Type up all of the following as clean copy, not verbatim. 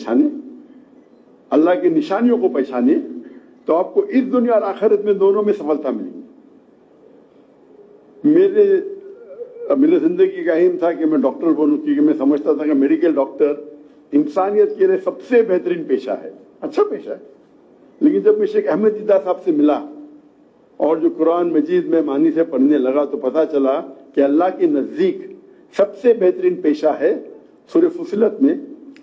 पहचाने, अल्लाह की निशानियों को पहचाने, तो आपको इस दुनिया और आखिरत में दोनों में सफलता मिलेगी। मेरे जिंदगी का एम था कि मैं डॉक्टर बनूं, क्योंकि मैं समझता था कि मेडिकल डॉक्टर इंसानियत के लिए सबसे बेहतरीन पेशा है, अच्छा पेशा है। लेकिन जब मैं शेख अहमद दीदा साहब से मिला और जो कुरान मजीद में मानी से पढ़ने लगा, तो पता चला कि अल्लाह के नजदीक सबसे बेहतरीन पेशा है। सूरह फुसिलत में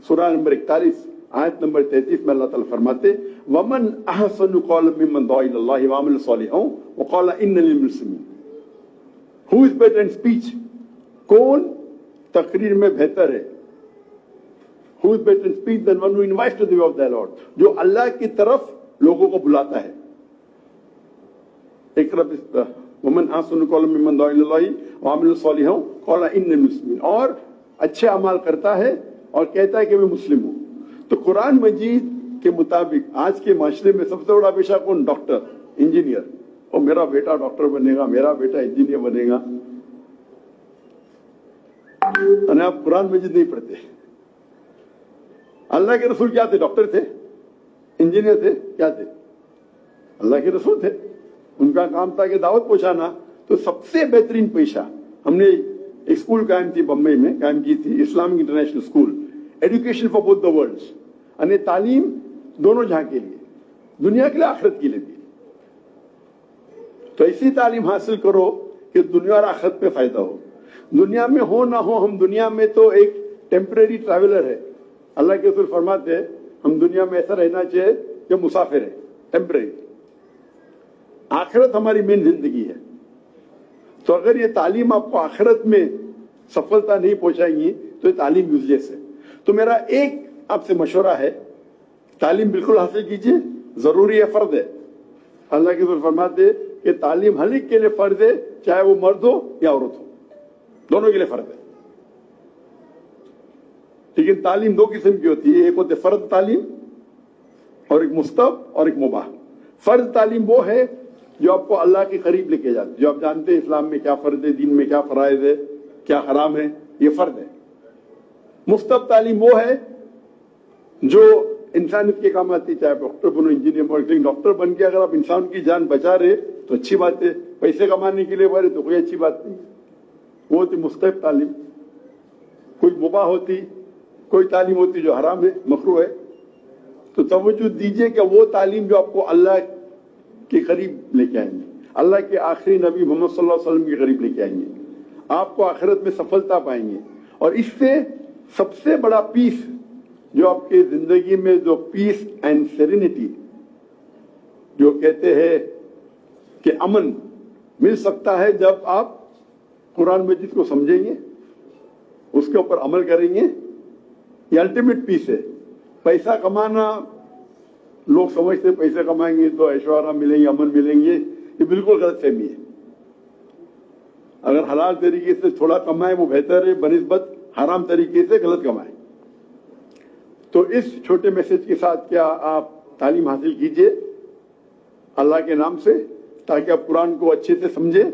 सूरह नंबर 41 आयत नंबर 33 में अल्लाह ताला फरमाते, वमन अहसनु कौलन मिम्मन दुआ इलल्लाहि व अमिल सालिहन व क़ाल इन्ननी मिनल मुस्लिमीन। Who is better in speech, कौन तकरीर में बेहतर है? Who is better in speech than one who invites to the way of the Lord, जो अल्लाह की तरफ लोगों को बुलाता है। वमन अहसनु कौलन मिम्मन दुआ इलल्लाहि व अमिल सालिहन व क़ाल इन्ननी मिनल मुस्लिमीन, और अच्छे अमाल करता है और कहता है कि मैं मुस्लिम हूं। तो कुरान मजीद के मुताबिक आज के माशरे में सबसे बड़ा पेशा कौन? Doctor, engineer. और मेरा बेटा डॉक्टर बनेगा, मेरा बेटा इंजीनियर बनेगा। और आप कुरान मजीद नहीं पढ़ते। अल्लाह के रसूल क्या थे? डॉक्टर थे, इंजीनियर थे, क्या थे? अल्लाह के रसूल थे। उनका काम था कि दावत पहुंचाना। तो सबसे बेहतरीन पेशा, हमने एक स्कूल कायम थी, बम्बई में कायम की थी, Islamic international school, education for both the worlds, यानी तालीम दोनों जहां के लिए, दुनिया के लिए, आखिरत के लिए भी। तो ऐसी तालीम हासिल करो कि दुनिया और आखिरत में फायदा हो। दुनिया में हो ना हो, हम दुनिया में तो एक टेम्परेरी ट्रैवलर है। अल्लाह के रसूल फरमाते हैं हम दुनिया में ऐसा रहना चाहिए कि मुसाफिर है, टेम्परेरी। आखिरत हमारी मेन जिंदगी है। तो अगर ये तालीम आपको आखिरत में सफलता नहीं पहुंचाएंगी तो ये तालीम यूजलेस है। तो मेरा एक आपसे मशवरा है, तालीम बिल्कुल हासिल कीजिए, जरूरी है, फर्ज है। अल्लाह के रसूल फरमाते कि तालीम हर एक के लिए फर्ज है, चाहे वो मर्द हो या औरत हो, दोनों के लिए फर्ज है। लेकिन तालीम दो किस्म की होती है, एक होती है फर्ज तालीम और एक मुस्तहब और एक मुबाह। फर्ज तालीम वो है जो आपको अल्लाह के करीब लेके जाती है, जो आप जानते हैं इस्लाम में क्या फर्ज है, दीन में क्या फराइज है, क्या हराम है, ये फर्ज है। मुस्तहब तालीम वो है जो इंसानियत के काम आती है, चाहे डॉक्टर बनो, इंजीनियर बनो। लेकिन डॉक्टर बन के अगर आप इंसान की जान बचा रहे तो अच्छी बात है, पैसे कमाने के लिए बने तो कोई अच्छी बात नहीं। वो होती मुस्तहब तालीम। कोई मुबाह होती, कोई तालीम होती जो हराम है, मकरूह है। तो तवज्जो दीजिए कि वो तालीम जो आपको अल्लाह के करीब लेके आएंगे, अल्लाह के आखिरी नबी मोहम्मद सल्लल्लाहु अलैहि वसल्लम के करीब लेके आएंगे, आपको आखिरत में सफलता पाएंगे। और इससे सबसे बड़ा पीस जो आपके जिंदगी में, जो पीस एंड सेरेनिटी जो कहते हैं कि अमन मिल सकता है, जब आप कुरान मजीद को समझेंगे, उसके ऊपर अमल करेंगे। ये अल्टीमेट पीस है। पैसा कमाना, लोग समझते पैसे कमाएंगे तो ऐश्वर्य मिलेंगे, अमन मिलेंगे, ये बिल्कुल गलत फहमी है। अगर हलाल तरीके से थोड़ा कमाए वो बेहतर है बनिस्बत हराम तरीके से गलत कमाए। तो इस छोटे मैसेज के साथ क्या आप तालीम हासिल कीजिए अल्लाह के नाम से, ताकि आप कुरान को अच्छे से समझे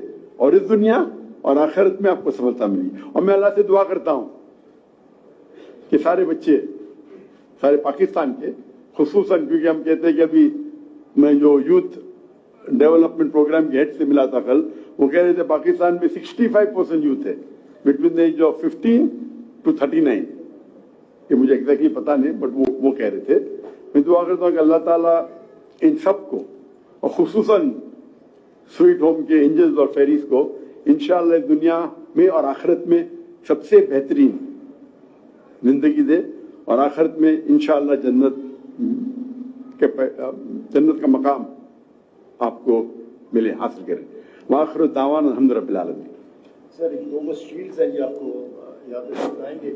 और इस दुनिया और आखिरत में आपको सफलता मिली। और मैं अल्लाह से दुआ करता हूं कि सारे बच्चे, सारे पाकिस्तान के, खुसूसन क्योंकि हम कहते हैं कि अभी मैं जो यूथ डेवलपमेंट प्रोग्राम के हेड से मिला था कल, वो कह रहे थे पाकिस्तान में 65% यूथ है between the age of 15 to 39। ये मुझे एग्जैक्टली पता नहीं, बट वो कह रहे थे। मैं दुआ करता हूँ कि अल्लाह ताला इन सबको और खुसूसन स्वीट होम के एंजल्स और फेरीज को इंशाअल्लाह दुनिया में और आखिरत में सबसे बेहतरीन जिंदगी दे, और आखिरत में इंशाअल्लाह जन्नत का मकाम आपको मिले, हासिल करें। वाखिर दावाना अल्हम्दुलिल्लाह रब्बिल आलमीन। सर, 2 शील्ड्स हैं, ये आपको याद रखना चाहिए।